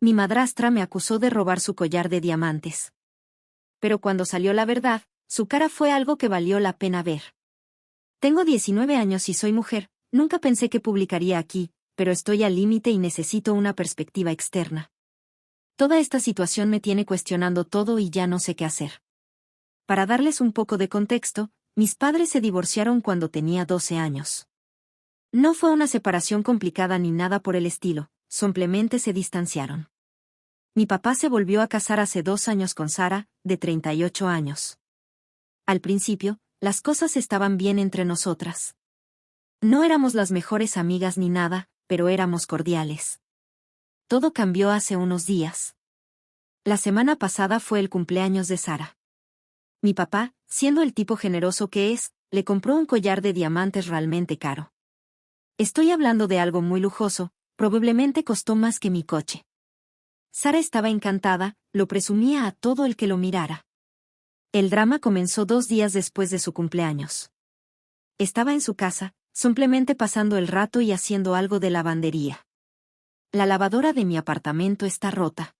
Mi madrastra me acusó de robar su collar de diamantes. Pero cuando salió la verdad, su cara fue algo que valió la pena ver. Tengo 19 años y soy mujer, nunca pensé que publicaría aquí, pero estoy al límite y necesito una perspectiva externa. Toda esta situación me tiene cuestionando todo y ya no sé qué hacer. Para darles un poco de contexto, mis padres se divorciaron cuando tenía 12 años. No fue una separación complicada ni nada por el estilo, simplemente se distanciaron. Mi papá se volvió a casar hace 2 años con Sara, de 38 años. Al principio, las cosas estaban bien entre nosotras. No éramos las mejores amigas ni nada, pero éramos cordiales. Todo cambió hace unos días. La semana pasada fue el cumpleaños de Sara. Mi papá, siendo el tipo generoso que es, le compró un collar de diamantes realmente caro. Estoy hablando de algo muy lujoso, probablemente costó más que mi coche. Sara estaba encantada, lo presumía a todo el que lo mirara. El drama comenzó 2 días después de su cumpleaños. Estaba en su casa, simplemente pasando el rato y haciendo algo de lavandería. La lavadora de mi apartamento está rota.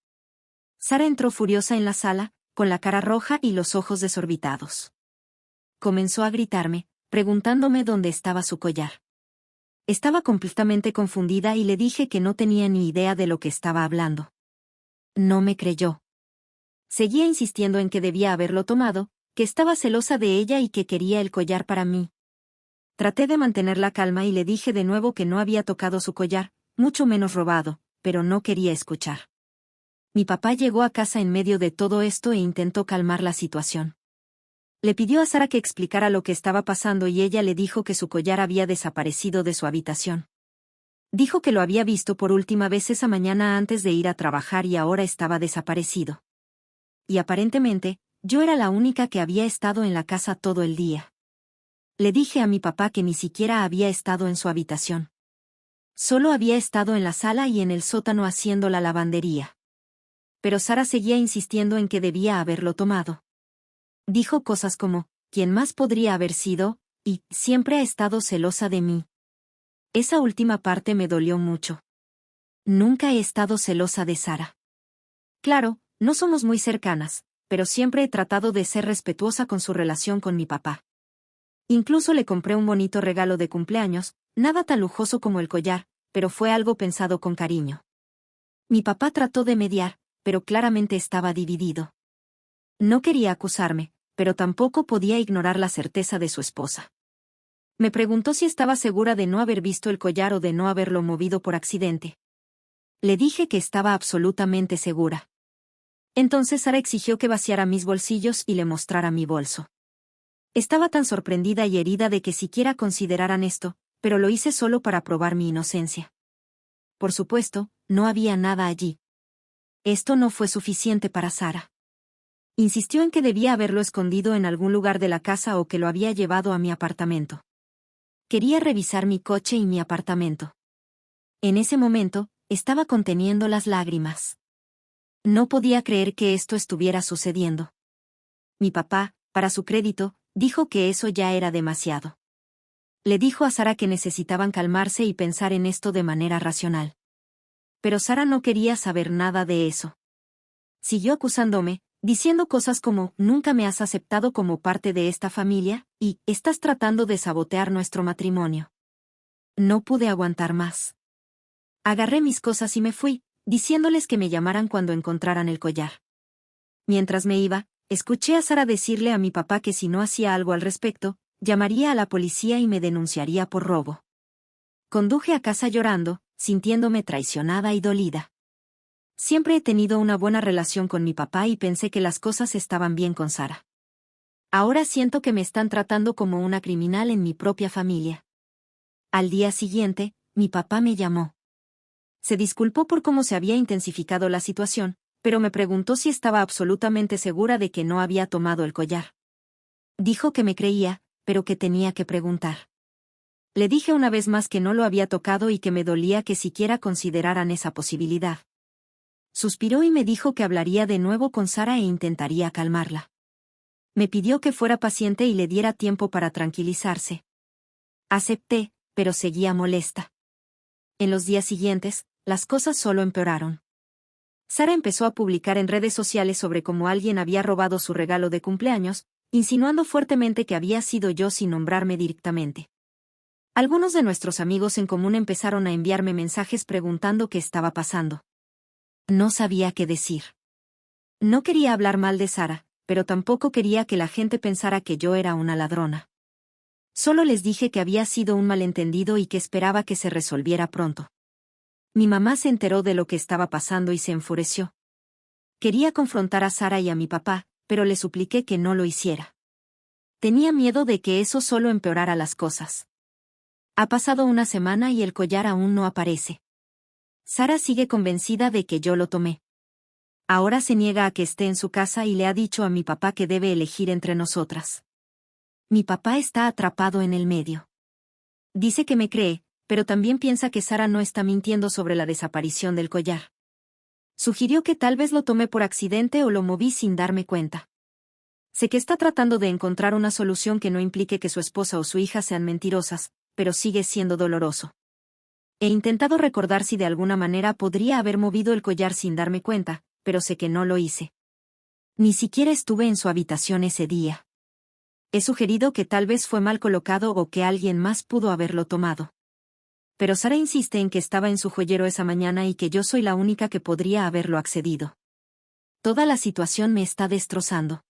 Sara entró furiosa en la sala, con la cara roja y los ojos desorbitados. Comenzó a gritarme, preguntándome dónde estaba su collar. Estaba completamente confundida y le dije que no tenía ni idea de lo que estaba hablando. No me creyó. Seguía insistiendo en que debía haberlo tomado, que estaba celosa de ella y que quería el collar para mí. Traté de mantener la calma y le dije de nuevo que no había tocado su collar, mucho menos robado, pero no quería escuchar. Mi papá llegó a casa en medio de todo esto e intentó calmar la situación. Le pidió a Sara que explicara lo que estaba pasando y ella le dijo que su collar había desaparecido de su habitación. Dijo que lo había visto por última vez esa mañana antes de ir a trabajar y ahora estaba desaparecido. Y aparentemente, yo era la única que había estado en la casa todo el día. Le dije a mi papá que ni siquiera había estado en su habitación. Solo había estado en la sala y en el sótano haciendo la lavandería. Pero Sara seguía insistiendo en que debía haberlo tomado. Dijo cosas como, ¿quién más podría haber sido? Y, siempre ha estado celosa de mí. Esa última parte me dolió mucho. Nunca he estado celosa de Sara. Claro, no somos muy cercanas, pero siempre he tratado de ser respetuosa con su relación con mi papá. Incluso le compré un bonito regalo de cumpleaños, nada tan lujoso como el collar, pero fue algo pensado con cariño. Mi papá trató de mediar, pero claramente estaba dividido. No quería acusarme, pero tampoco podía ignorar la certeza de su esposa. Me preguntó si estaba segura de no haber visto el collar o de no haberlo movido por accidente. Le dije que estaba absolutamente segura. Entonces Sara exigió que vaciara mis bolsillos y le mostrara mi bolso. Estaba tan sorprendida y herida de que siquiera consideraran esto, pero lo hice solo para probar mi inocencia. Por supuesto, no había nada allí. Esto no fue suficiente para Sara. Insistió en que debía haberlo escondido en algún lugar de la casa o que lo había llevado a mi apartamento. Quería revisar mi coche y mi apartamento. En ese momento, estaba conteniendo las lágrimas. No podía creer que esto estuviera sucediendo. Mi papá, para su crédito, dijo que eso ya era demasiado. Le dijo a Sara que necesitaban calmarse y pensar en esto de manera racional. Pero Sara no quería saber nada de eso. Siguió acusándome, diciendo cosas como, nunca me has aceptado como parte de esta familia, y, estás tratando de sabotear nuestro matrimonio. No pude aguantar más. Agarré mis cosas y me fui, diciéndoles que me llamaran cuando encontraran el collar. Mientras me iba, escuché a Sara decirle a mi papá que si no hacía algo al respecto, llamaría a la policía y me denunciaría por robo. Conduje a casa llorando, sintiéndome traicionada y dolida. Siempre he tenido una buena relación con mi papá y pensé que las cosas estaban bien con Sara. Ahora siento que me están tratando como una criminal en mi propia familia. Al día siguiente, mi papá me llamó. Se disculpó por cómo se había intensificado la situación, pero me preguntó si estaba absolutamente segura de que no había tomado el collar. Dijo que me creía, pero que tenía que preguntar. Le dije una vez más que no lo había tocado y que me dolía que siquiera consideraran esa posibilidad. Suspiró y me dijo que hablaría de nuevo con Sara e intentaría calmarla. Me pidió que fuera paciente y le diera tiempo para tranquilizarse. Acepté, pero seguía molesta. En los días siguientes, las cosas solo empeoraron. Sara empezó a publicar en redes sociales sobre cómo alguien había robado su regalo de cumpleaños, insinuando fuertemente que había sido yo sin nombrarme directamente. Algunos de nuestros amigos en común empezaron a enviarme mensajes preguntando qué estaba pasando. No sabía qué decir. No quería hablar mal de Sara, pero tampoco quería que la gente pensara que yo era una ladrona. Solo les dije que había sido un malentendido y que esperaba que se resolviera pronto. Mi mamá se enteró de lo que estaba pasando y se enfureció. Quería confrontar a Sara y a mi papá, pero le supliqué que no lo hiciera. Tenía miedo de que eso solo empeorara las cosas. Ha pasado una semana y el collar aún no aparece. Sara sigue convencida de que yo lo tomé. Ahora se niega a que esté en su casa y le ha dicho a mi papá que debe elegir entre nosotras. Mi papá está atrapado en el medio. Dice que me cree, pero también piensa que Sara no está mintiendo sobre la desaparición del collar. Sugirió que tal vez lo tomé por accidente o lo moví sin darme cuenta. Sé que está tratando de encontrar una solución que no implique que su esposa o su hija sean mentirosas, pero sigue siendo doloroso. He intentado recordar si de alguna manera podría haber movido el collar sin darme cuenta, pero sé que no lo hice. Ni siquiera estuve en su habitación ese día. He sugerido que tal vez fue mal colocado o que alguien más pudo haberlo tomado. Pero Sara insiste en que estaba en su joyero esa mañana y que yo soy la única que podría haberlo accedido. Toda la situación me está destrozando.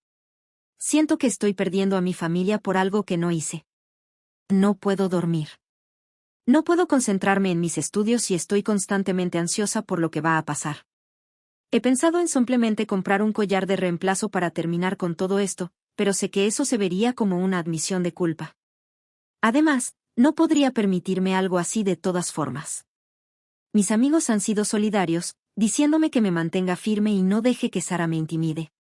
Siento que estoy perdiendo a mi familia por algo que no hice. No puedo dormir. No puedo concentrarme en mis estudios y estoy constantemente ansiosa por lo que va a pasar. He pensado en simplemente comprar un collar de reemplazo para terminar con todo esto, pero sé que eso se vería como una admisión de culpa. Además, no podría permitirme algo así de todas formas. Mis amigos han sido solidarios, diciéndome que me mantenga firme y no deje que Sara me intimide.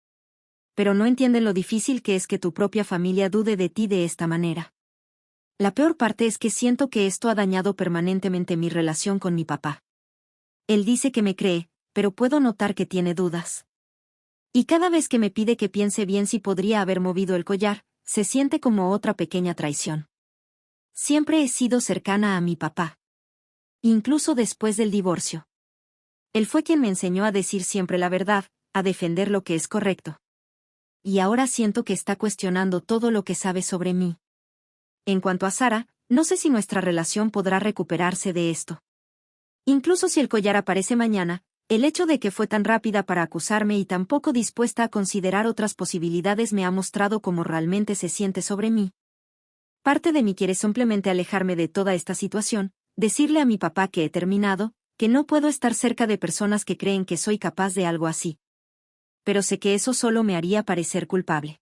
Pero no entienden lo difícil que es que tu propia familia dude de ti de esta manera. La peor parte es que siento que esto ha dañado permanentemente mi relación con mi papá. Él dice que me cree, pero puedo notar que tiene dudas. Y cada vez que me pide que piense bien si podría haber movido el collar, se siente como otra pequeña traición. Siempre he sido cercana a mi papá. Incluso después del divorcio. Él fue quien me enseñó a decir siempre la verdad, a defender lo que es correcto. Y ahora siento que está cuestionando todo lo que sabe sobre mí. En cuanto a Sara, no sé si nuestra relación podrá recuperarse de esto. Incluso si el collar aparece mañana, el hecho de que fue tan rápida para acusarme y tan poco dispuesta a considerar otras posibilidades me ha mostrado cómo realmente se siente sobre mí. Parte de mí quiere simplemente alejarme de toda esta situación, decirle a mi papá que he terminado, que no puedo estar cerca de personas que creen que soy capaz de algo así. Pero sé que eso solo me haría parecer culpable.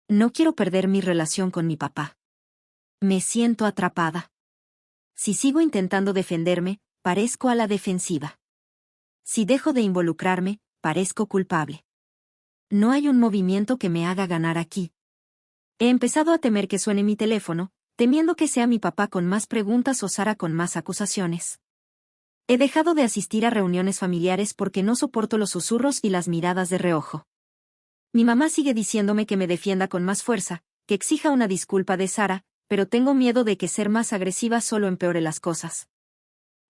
No quiero perder mi relación con mi papá. Me siento atrapada. Si sigo intentando defenderme, parezco a la defensiva. Si dejo de involucrarme, parezco culpable. No hay un movimiento que me haga ganar aquí. He empezado a temer que suene mi teléfono, temiendo que sea mi papá con más preguntas o Sara con más acusaciones. He dejado de asistir a reuniones familiares porque no soporto los susurros y las miradas de reojo. Mi mamá sigue diciéndome que me defienda con más fuerza, que exija una disculpa de Sara, pero tengo miedo de que ser más agresiva solo empeore las cosas.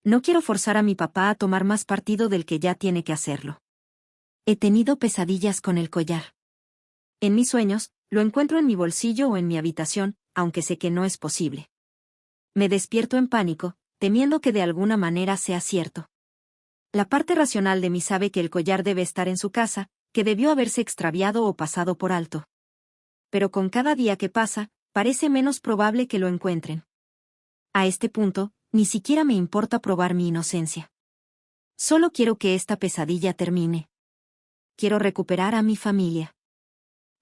No quiero forzar a mi papá a tomar más partido del que ya tiene que hacerlo. He tenido pesadillas con el collar. En mis sueños, lo encuentro en mi bolsillo o en mi habitación, aunque sé que no es posible. Me despierto en pánico, temiendo que de alguna manera sea cierto. La parte racional de mí sabe que el collar debe estar en su casa, que debió haberse extraviado o pasado por alto. Pero con cada día que pasa, parece menos probable que lo encuentren. A este punto, ni siquiera me importa probar mi inocencia. Solo quiero que esta pesadilla termine. Quiero recuperar a mi familia.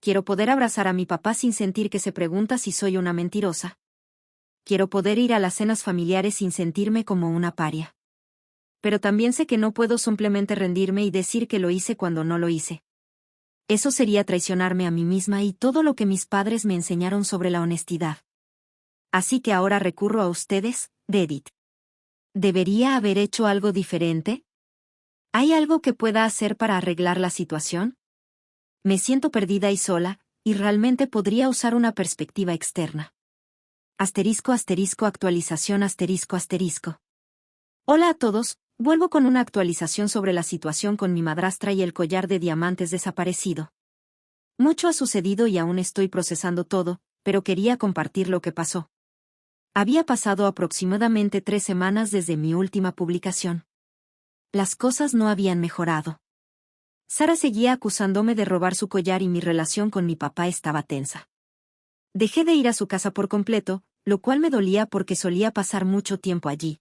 Quiero poder abrazar a mi papá sin sentir que se pregunta si soy una mentirosa. Quiero poder ir a las cenas familiares sin sentirme como una paria. Pero también sé que no puedo simplemente rendirme y decir que lo hice cuando no lo hice. Eso sería traicionarme a mí misma y todo lo que mis padres me enseñaron sobre la honestidad. Así que ahora recurro a ustedes, Edith. ¿Debería haber hecho algo diferente? ¿Hay algo que pueda hacer para arreglar la situación? Me siento perdida y sola, y realmente podría usar una perspectiva externa. ***actualización ***. Hola a todos, Vuelvo con una actualización sobre la situación con mi madrastra y el collar de diamantes desaparecido. Mucho ha sucedido y aún estoy procesando todo, pero quería compartir lo que pasó. Había pasado aproximadamente 3 semanas desde mi última publicación. Las cosas no habían mejorado. Sara seguía acusándome de robar su collar y mi relación con mi papá estaba tensa. Dejé de ir a su casa por completo, lo cual me dolía porque solía pasar mucho tiempo allí.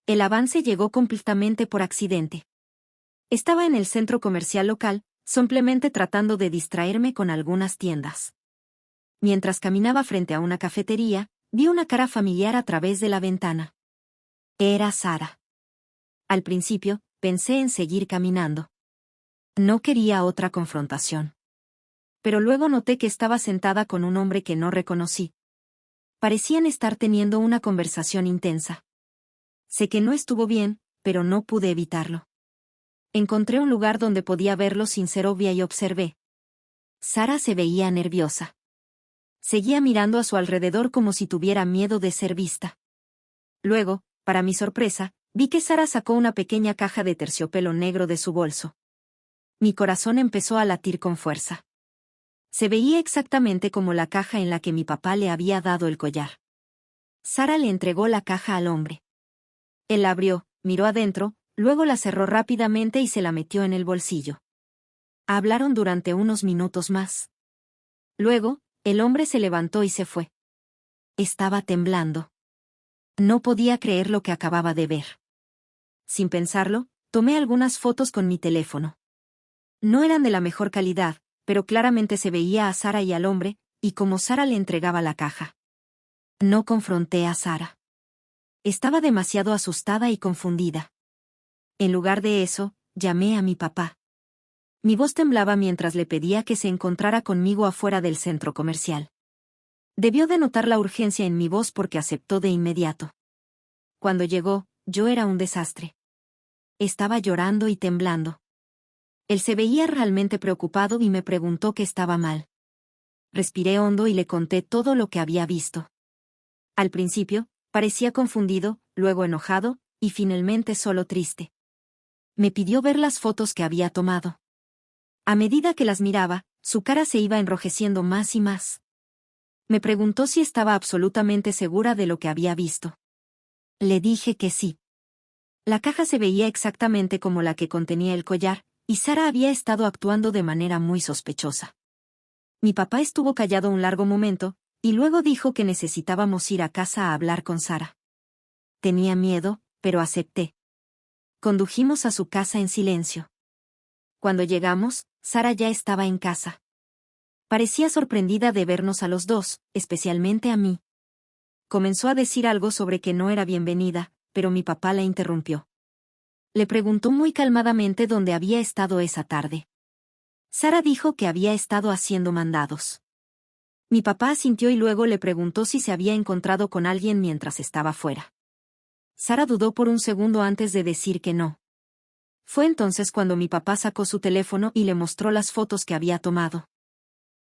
El avance llegó completamente por accidente. Estaba en el centro comercial local, simplemente tratando de distraerme con algunas tiendas. Mientras caminaba frente a una cafetería, vi una cara familiar a través de la ventana. Era Sara. Al principio, pensé en seguir caminando. No quería otra confrontación. Pero luego noté que estaba sentada con un hombre que no reconocí. Parecían estar teniendo una conversación intensa. Sé que no estuvo bien, pero no pude evitarlo. Encontré un lugar donde podía verlo sin ser obvia y observé. Sara se veía nerviosa. Seguía mirando a su alrededor como si tuviera miedo de ser vista. Luego, para mi sorpresa, vi que Sara sacó una pequeña caja de terciopelo negro de su bolso. Mi corazón empezó a latir con fuerza. Se veía exactamente como la caja en la que mi papá le había dado el collar. Sara le entregó la caja al hombre. Él la abrió, miró adentro, luego la cerró rápidamente y se la metió en el bolsillo. Hablaron durante unos minutos más. Luego, el hombre se levantó y se fue. Estaba temblando. No podía creer lo que acababa de ver. Sin pensarlo, tomé algunas fotos con mi teléfono. No eran de la mejor calidad, pero claramente se veía a Sara y al hombre, y cómo Sara le entregaba la caja. No confronté a Sara. Estaba demasiado asustada y confundida. En lugar de eso, llamé a mi papá. Mi voz temblaba mientras le pedía que se encontrara conmigo afuera del centro comercial. Debió de notar la urgencia en mi voz porque aceptó de inmediato. Cuando llegó, yo era un desastre. Estaba llorando y temblando. Él se veía realmente preocupado y me preguntó qué estaba mal. Respiré hondo y le conté todo lo que había visto. Al principio, parecía confundido, luego enojado, y finalmente solo triste. Me pidió ver las fotos que había tomado. A medida que las miraba, su cara se iba enrojeciendo más y más. Me preguntó si estaba absolutamente segura de lo que había visto. Le dije que sí. La caja se veía exactamente como la que contenía el collar, y Sara había estado actuando de manera muy sospechosa. Mi papá estuvo callado un largo momento, y luego dijo que necesitábamos ir a casa a hablar con Sara. Tenía miedo, pero acepté. Condujimos a su casa en silencio. Cuando llegamos, Sara ya estaba en casa. Parecía sorprendida de vernos a los dos, especialmente a mí. Comenzó a decir algo sobre que no era bienvenida, pero mi papá la interrumpió. Le preguntó muy calmadamente dónde había estado esa tarde. Sara dijo que había estado haciendo mandados. Mi papá asintió y luego le preguntó si se había encontrado con alguien mientras estaba fuera. Sara dudó por un segundo antes de decir que no. Fue entonces cuando mi papá sacó su teléfono y le mostró las fotos que había tomado.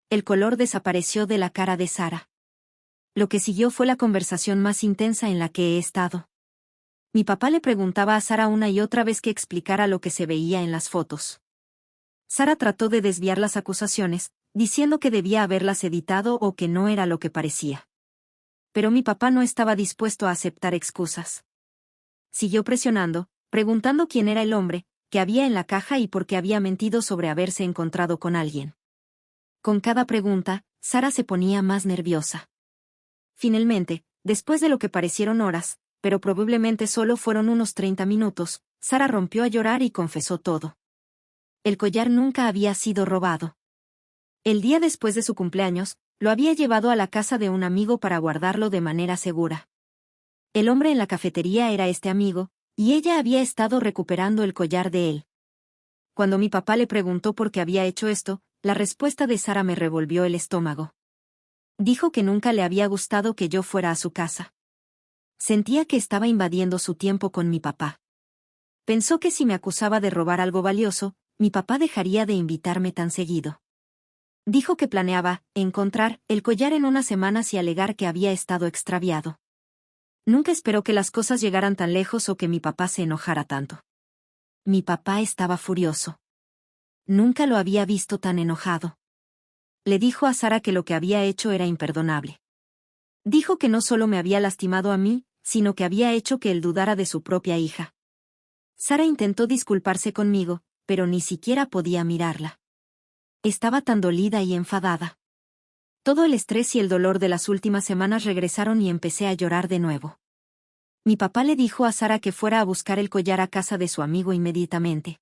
El color desapareció de la cara de Sara. Lo que siguió fue la conversación más intensa en la que he estado. Mi papá le preguntaba a Sara una y otra vez que explicara lo que se veía en las fotos. Sara trató de desviar las acusaciones, diciendo que debía haberlas editado o que no era lo que parecía. Pero mi papá no estaba dispuesto a aceptar excusas. Siguió presionando, preguntando quién era el hombre, qué había en la caja y por qué había mentido sobre haberse encontrado con alguien. Con cada pregunta, Sara se ponía más nerviosa. Finalmente, después de lo que parecieron horas, pero probablemente solo fueron unos 30 minutos, Sara rompió a llorar y confesó todo. El collar nunca había sido robado. El día después de su cumpleaños, lo había llevado a la casa de un amigo para guardarlo de manera segura. El hombre en la cafetería era este amigo, y ella había estado recuperando el collar de él. Cuando mi papá le preguntó por qué había hecho esto, la respuesta de Sara me revolvió el estómago. Dijo que nunca le había gustado que yo fuera a su casa. Sentía que estaba invadiendo su tiempo con mi papá. Pensó que si me acusaba de robar algo valioso, mi papá dejaría de invitarme tan seguido. Dijo que planeaba encontrar el collar en unas semanas y alegar que había estado extraviado. Nunca esperó que las cosas llegaran tan lejos o que mi papá se enojara tanto. Mi papá estaba furioso. Nunca lo había visto tan enojado. Le dijo a Sara que lo que había hecho era imperdonable. Dijo que no solo me había lastimado a mí, sino que había hecho que él dudara de su propia hija. Sara intentó disculparse conmigo, pero ni siquiera podía mirarla. Estaba tan dolida y enfadada. Todo el estrés y el dolor de las últimas semanas regresaron y empecé a llorar de nuevo. Mi papá le dijo a Sara que fuera a buscar el collar a casa de su amigo inmediatamente.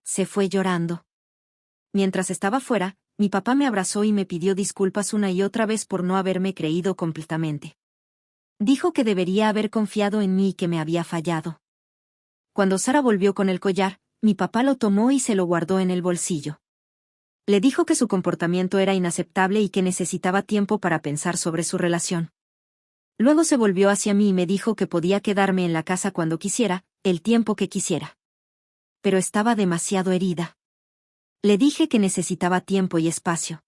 Se fue llorando. Mientras estaba fuera, mi papá me abrazó y me pidió disculpas una y otra vez por no haberme creído completamente. Dijo que debería haber confiado en mí y que me había fallado. Cuando Sara volvió con el collar, mi papá lo tomó y se lo guardó en el bolsillo. Le dijo que su comportamiento era inaceptable y que necesitaba tiempo para pensar sobre su relación. Luego se volvió hacia mí y me dijo que podía quedarme en la casa cuando quisiera, el tiempo que quisiera. Pero estaba demasiado herida. Le dije que necesitaba tiempo y espacio.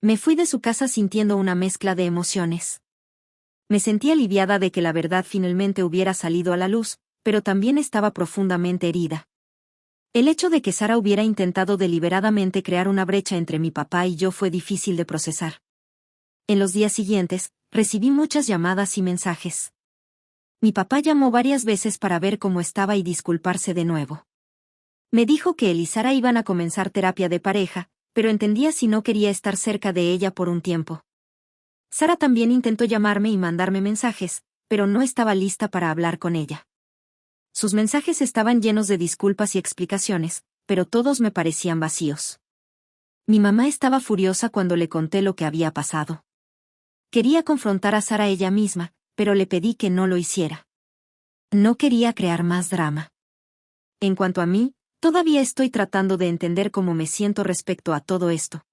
Me fui de su casa sintiendo una mezcla de emociones. Me sentí aliviada de que la verdad finalmente hubiera salido a la luz, pero también estaba profundamente herida. El hecho de que Sara hubiera intentado deliberadamente crear una brecha entre mi papá y yo fue difícil de procesar. En los días siguientes, recibí muchas llamadas y mensajes. Mi papá llamó varias veces para ver cómo estaba y disculparse de nuevo. Me dijo que él y Sara iban a comenzar terapia de pareja, pero entendía si no quería estar cerca de ella por un tiempo. Sara también intentó llamarme y mandarme mensajes, pero no estaba lista para hablar con ella. Sus mensajes estaban llenos de disculpas y explicaciones, pero todos me parecían vacíos. Mi mamá estaba furiosa cuando le conté lo que había pasado. Quería confrontar a Sara ella misma, pero le pedí que no lo hiciera. No quería crear más drama. En cuanto a mí, todavía estoy tratando de entender cómo me siento respecto a todo esto.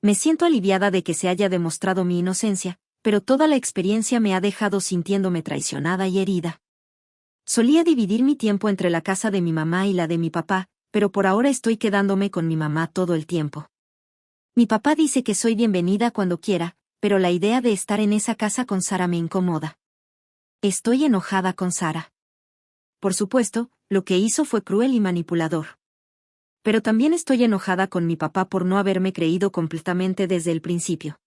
Me siento aliviada de que se haya demostrado mi inocencia, pero toda la experiencia me ha dejado sintiéndome traicionada y herida. Solía dividir mi tiempo entre la casa de mi mamá y la de mi papá, pero por ahora estoy quedándome con mi mamá todo el tiempo. Mi papá dice que soy bienvenida cuando quiera, pero la idea de estar en esa casa con Sara me incomoda. Estoy enojada con Sara. Por supuesto, lo que hizo fue cruel y manipulador. Pero también estoy enojada con mi papá por no haberme creído completamente desde el principio.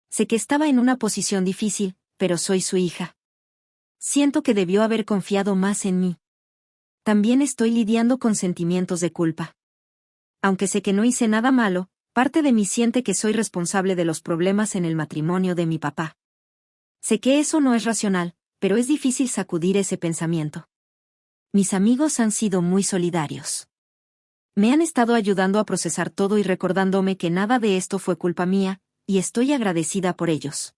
Sé que estaba en una posición difícil, pero soy su hija. Siento que debió haber confiado más en mí. También estoy lidiando con sentimientos de culpa. Aunque sé que no hice nada malo, parte de mí siente que soy responsable de los problemas en el matrimonio de mi papá. Sé que eso no es racional, pero es difícil sacudir ese pensamiento. Mis amigos han sido muy solidarios. Me han estado ayudando a procesar todo y recordándome que nada de esto fue culpa mía, y estoy agradecida por ellos.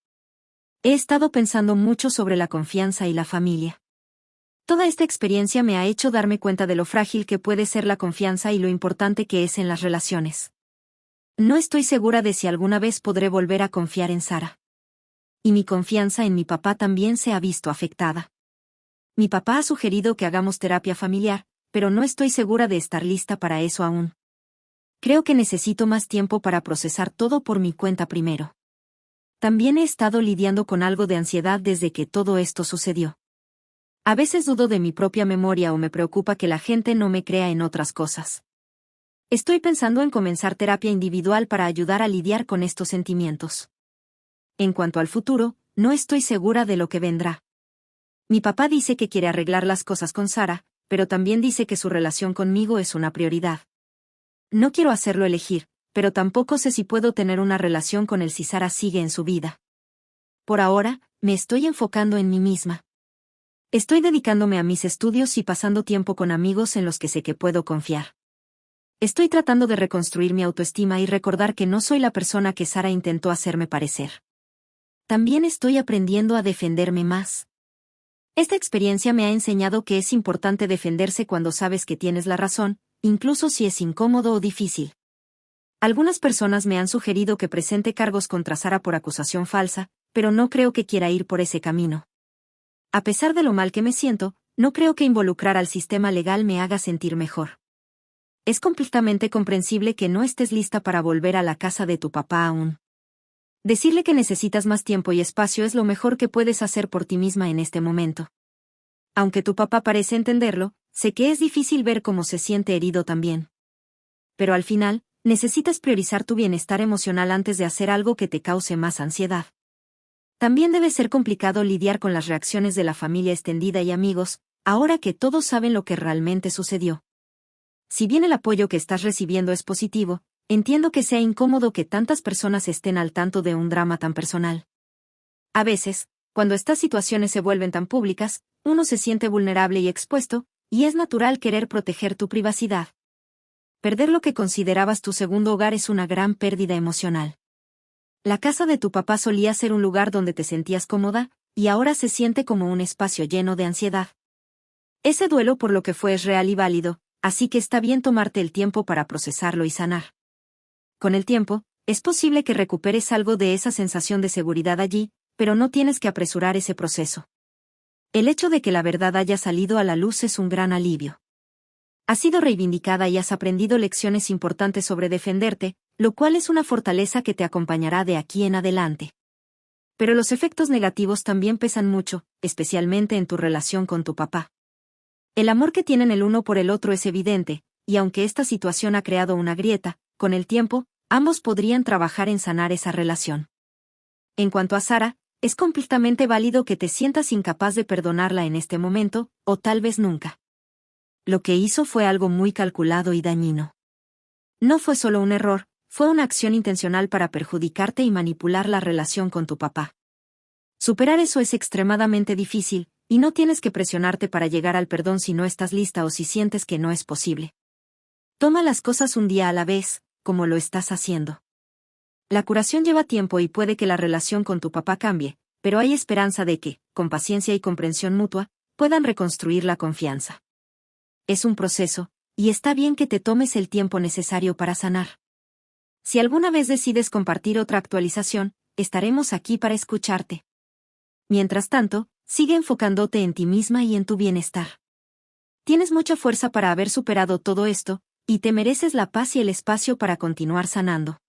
He estado pensando mucho sobre la confianza y la familia. Toda esta experiencia me ha hecho darme cuenta de lo frágil que puede ser la confianza y lo importante que es en las relaciones. No estoy segura de si alguna vez podré volver a confiar en Sara. Y mi confianza en mi papá también se ha visto afectada. Mi papá ha sugerido que hagamos terapia familiar, pero no estoy segura de estar lista para eso aún. Creo que necesito más tiempo para procesar todo por mi cuenta primero. También he estado lidiando con algo de ansiedad desde que todo esto sucedió. A veces dudo de mi propia memoria o me preocupa que la gente no me crea en otras cosas. Estoy pensando en comenzar terapia individual para ayudar a lidiar con estos sentimientos. En cuanto al futuro, no estoy segura de lo que vendrá. Mi papá dice que quiere arreglar las cosas con Sara, pero también dice que su relación conmigo es una prioridad. No quiero hacerlo elegir, pero tampoco sé si puedo tener una relación con él si Sara sigue en su vida. Por ahora, me estoy enfocando en mí misma. Estoy dedicándome a mis estudios y pasando tiempo con amigos en los que sé que puedo confiar. Estoy tratando de reconstruir mi autoestima y recordar que no soy la persona que Sara intentó hacerme parecer. También estoy aprendiendo a defenderme más. Esta experiencia me ha enseñado que es importante defenderse cuando sabes que tienes la razón, incluso si es incómodo o difícil. Algunas personas me han sugerido que presente cargos contra Sara por acusación falsa, pero no creo que quiera ir por ese camino. A pesar de lo mal que me siento, no creo que involucrar al sistema legal me haga sentir mejor. Es completamente comprensible que no estés lista para volver a la casa de tu papá aún. Decirle que necesitas más tiempo y espacio es lo mejor que puedes hacer por ti misma en este momento. Aunque tu papá parece entenderlo, sé que es difícil ver cómo se siente herido también. Pero al final, necesitas priorizar tu bienestar emocional antes de hacer algo que te cause más ansiedad. También debe ser complicado lidiar con las reacciones de la familia extendida y amigos, ahora que todos saben lo que realmente sucedió. Si bien el apoyo que estás recibiendo es positivo, entiendo que sea incómodo que tantas personas estén al tanto de un drama tan personal. A veces, cuando estas situaciones se vuelven tan públicas, uno se siente vulnerable y expuesto, y es natural querer proteger tu privacidad. Perder lo que considerabas tu segundo hogar es una gran pérdida emocional. La casa de tu papá solía ser un lugar donde te sentías cómoda, y ahora se siente como un espacio lleno de ansiedad. Ese duelo por lo que fue es real y válido, así que está bien tomarte el tiempo para procesarlo y sanar. Con el tiempo, es posible que recuperes algo de esa sensación de seguridad allí, pero no tienes que apresurar ese proceso. El hecho de que la verdad haya salido a la luz es un gran alivio. Has sido reivindicada y has aprendido lecciones importantes sobre defenderte, lo cual es una fortaleza que te acompañará de aquí en adelante. Pero los efectos negativos también pesan mucho, especialmente en tu relación con tu papá. El amor que tienen el uno por el otro es evidente, y aunque esta situación ha creado una grieta, con el tiempo, ambos podrían trabajar en sanar esa relación. En cuanto a Sara, es completamente válido que te sientas incapaz de perdonarla en este momento, o tal vez nunca. Lo que hizo fue algo muy calculado y dañino. No fue solo un error, fue una acción intencional para perjudicarte y manipular la relación con tu papá. Superar eso es extremadamente difícil, y no tienes que presionarte para llegar al perdón si no estás lista o si sientes que no es posible. Toma las cosas un día a la vez, como lo estás haciendo. La curación lleva tiempo y puede que la relación con tu papá cambie, pero hay esperanza de que, con paciencia y comprensión mutua, puedan reconstruir la confianza. Es un proceso, y está bien que te tomes el tiempo necesario para sanar. Si alguna vez decides compartir otra actualización, estaremos aquí para escucharte. Mientras tanto, sigue enfocándote en ti misma y en tu bienestar. Tienes mucha fuerza para haber superado todo esto, y te mereces la paz y el espacio para continuar sanando.